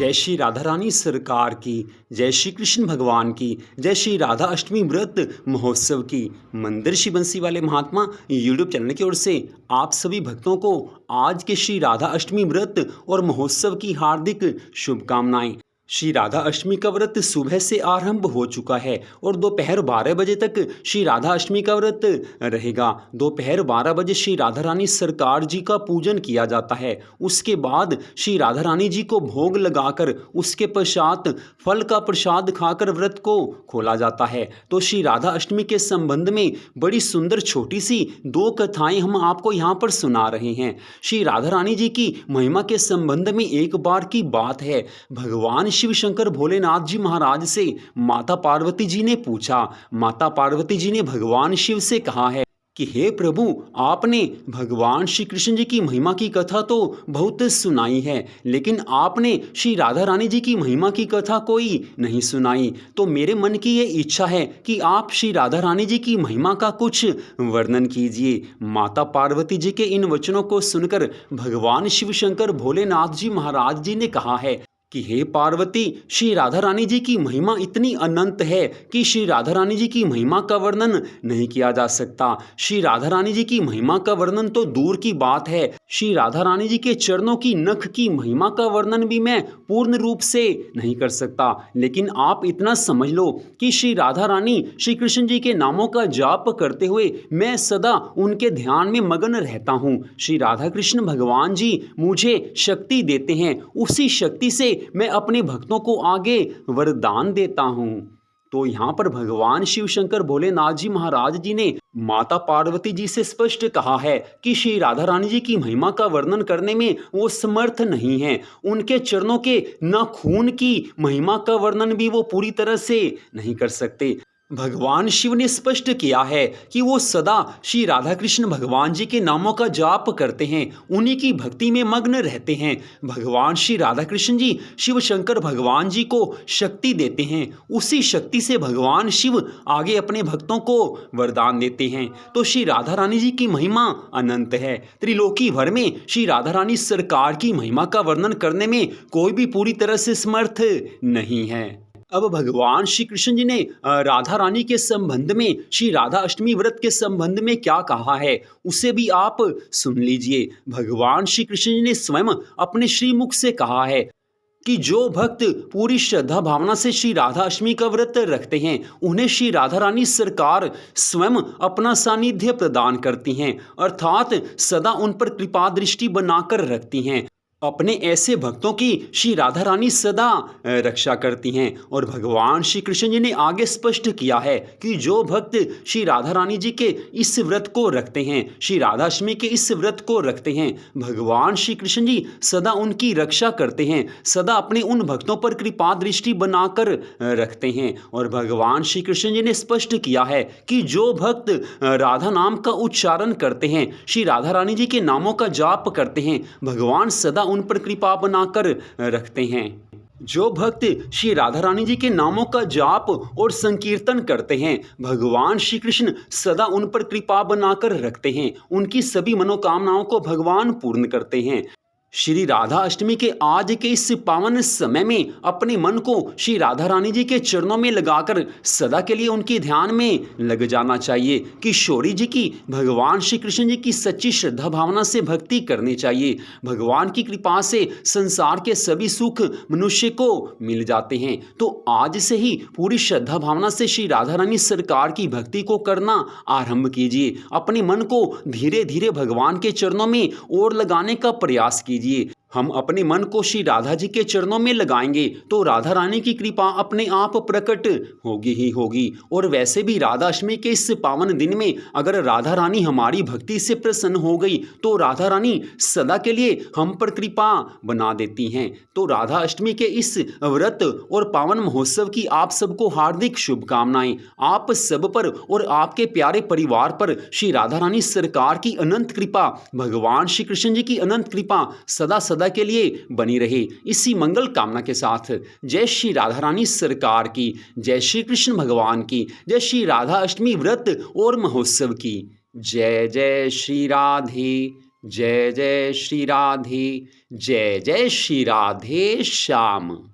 जय श्री राधा रानी सरकार की, जय श्री कृष्ण भगवान की, जय श्री राधा अष्टमी व्रत महोत्सव की। मंदिर श्री बंसी वाले महात्मा यूट्यूब चैनल की ओर से आप सभी भक्तों को आज के श्री राधा अष्टमी व्रत और महोत्सव की हार्दिक शुभकामनाएं। श्री राधा अष्टमी का व्रत सुबह से आरंभ हो चुका है और दोपहर 12 बजे तक श्री राधा अष्टमी का व्रत रहेगा। दोपहर 12 बजे श्री राधा रानी सरकार जी का पूजन किया जाता है। उसके बाद श्री राधा रानी जी को भोग लगाकर उसके पश्चात फल का प्रसाद खाकर व्रत को खोला जाता है। तो श्री राधा अष्टमी के संबंध में बड़ी सुंदर छोटी सी 2 कथाएं हम आपको यहाँ पर सुना रहे हैं। श्री राधा रानी जी की महिमा के संबंध में एक बार की बात है, भगवान शिव शंकर भोलेनाथ जी महाराज से माता पार्वती जी ने पूछा। माता पार्वती जी ने भगवान शिव से कहा है कि हे प्रभु, आपने भगवान श्री कृष्ण जी की महिमा की कथा तो बहुत सुनाई है, लेकिन आपने श्री राधा रानी जी की महिमा की कथा कोई नहीं सुनाई। तो मेरे मन की ये इच्छा है कि आप श्री राधा रानी जी की महिमा का कुछ वर्णन कीजिए। माता पार्वती जी के इन वचनों को सुनकर भगवान शिव शंकर भोलेनाथ जी महाराज जी ने कहा है कि हे पार्वती, श्री राधा रानी जी की महिमा इतनी अनंत है कि श्री राधा रानी जी की महिमा का वर्णन नहीं किया जा सकता। श्री राधा रानी जी की महिमा का वर्णन तो दूर की बात है, श्री राधा रानी जी के चरणों की नख की महिमा का वर्णन भी मैं पूर्ण रूप से नहीं कर सकता। लेकिन आप इतना समझ लो कि श्री राधा रानी श्री कृष्ण जी के नामों का जाप करते हुए मैं सदा उनके ध्यान में मगन रहता हूँ। श्री राधा कृष्ण भगवान जी मुझे शक्ति देते हैं, उसी शक्ति से मैं अपने भक्तों को आगे वरदान देता हूं। तो यहाँ पर भगवान शिव शंकर भोलेनाथ जी महाराज जी ने माता पार्वती जी से स्पष्ट कहा है कि श्री राधा रानी जी की महिमा का वर्णन करने में वो समर्थ नहीं है। उनके चरणों के नाखून की महिमा का वर्णन भी वो पूरी तरह से नहीं कर सकते। भगवान शिव ने स्पष्ट किया है कि वो सदा श्री राधा कृष्ण भगवान जी के नामों का जाप करते हैं, उन्हीं की भक्ति में मग्न रहते हैं। भगवान श्री राधा कृष्ण जी शिव शंकर भगवान जी को शक्ति देते हैं, उसी शक्ति से भगवान शिव आगे अपने भक्तों को वरदान देते हैं। तो श्री राधा रानी जी की महिमा अनंत है। त्रिलोकी भर में श्री राधा रानी सरकार की महिमा का वर्णन करने में कोई भी पूरी तरह से समर्थ नहीं है। अब भगवान श्री कृष्ण जी ने राधा रानी के संबंध में, श्री राधा अष्टमी व्रत के संबंध में क्या कहा है उसे भी आप सुन लीजिए। भगवान श्री कृष्ण जी ने स्वयं अपने श्रीमुख से कहा है कि जो भक्त पूरी श्रद्धा भावना से श्री राधा अष्टमी का व्रत रखते हैं उन्हें श्री राधा रानी सरकार स्वयं अपना सानिध्य प्रदान करती हैं, अर्थात सदा उन पर कृपा दृष्टि बनाकर रखती हैं। अपने ऐसे भक्तों की श्री राधा रानी सदा रक्षा करती हैं। और भगवान श्री कृष्ण जी ने आगे स्पष्ट किया है कि जो भक्त श्री राधा रानी जी के इस व्रत को रखते हैं, श्री राधाष्टमी के इस व्रत को रखते हैं, भगवान श्री कृष्ण जी सदा उनकी रक्षा करते हैं, सदा अपने उन भक्तों पर कृपा दृष्टि बनाकर रखते हैं। और भगवान श्री कृष्ण जी ने स्पष्ट किया है कि जो भक्त राधा नाम का उच्चारण करते हैं, श्री राधा रानी जी के नामों का जाप करते हैं, भगवान सदा उन पर कृपा बनाकर रखते हैं। जो भक्त श्री राधा रानी जी के नामों का जाप और संकीर्तन करते हैं, भगवान श्री कृष्ण सदा उन पर कृपा बनाकर रखते हैं, उनकी सभी मनोकामनाओं को भगवान पूर्ण करते हैं। श्री राधा अष्टमी के आज के इस पावन समय में अपने मन को श्री राधा रानी जी के चरणों में लगाकर सदा के लिए उनके ध्यान में लग जाना चाहिए। किशोरी जी की भगवान श्री कृष्ण जी की सच्ची श्रद्धा भावना से भक्ति करनी चाहिए। भगवान की कृपा से संसार के सभी सुख मनुष्य को मिल जाते हैं। तो आज से ही पूरी श्रद्धा भावना से श्री राधा रानी सरकार की भक्ति को करना आरंभ कीजिए। अपने मन को धीरे धीरे भगवान के चरणों में और लगाने का प्रयास कीजिए। हम अपने मन को श्री राधा जी के चरणों में लगाएंगे तो राधा रानी की कृपा अपने आप प्रकट होगी ही होगी। और वैसे भी राधा अष्टमी के इस पावन दिन में अगर राधा रानी हमारी भक्ति से प्रसन्न हो गई तो राधा रानी सदा के लिए हम पर कृपा बना देती हैं। तो राधा अष्टमी के इस व्रत और पावन महोत्सव की आप सबको हार्दिक शुभकामनाएं। आप सब पर और आपके प्यारे परिवार पर श्री राधा रानी सरकार की अनंत कृपा, भगवान श्री कृष्ण जी की अनंत कृपा सदा सदा के लिए बनी रहे। इसी मंगल कामना के साथ जय श्री राधा रानी सरकार की, जय श्री कृष्ण भगवान की, जय श्री राधा अष्टमी व्रत और महोत्सव की। जय जय श्री राधे जय जय श्री राधे, जय जय श्री राधे श्याम।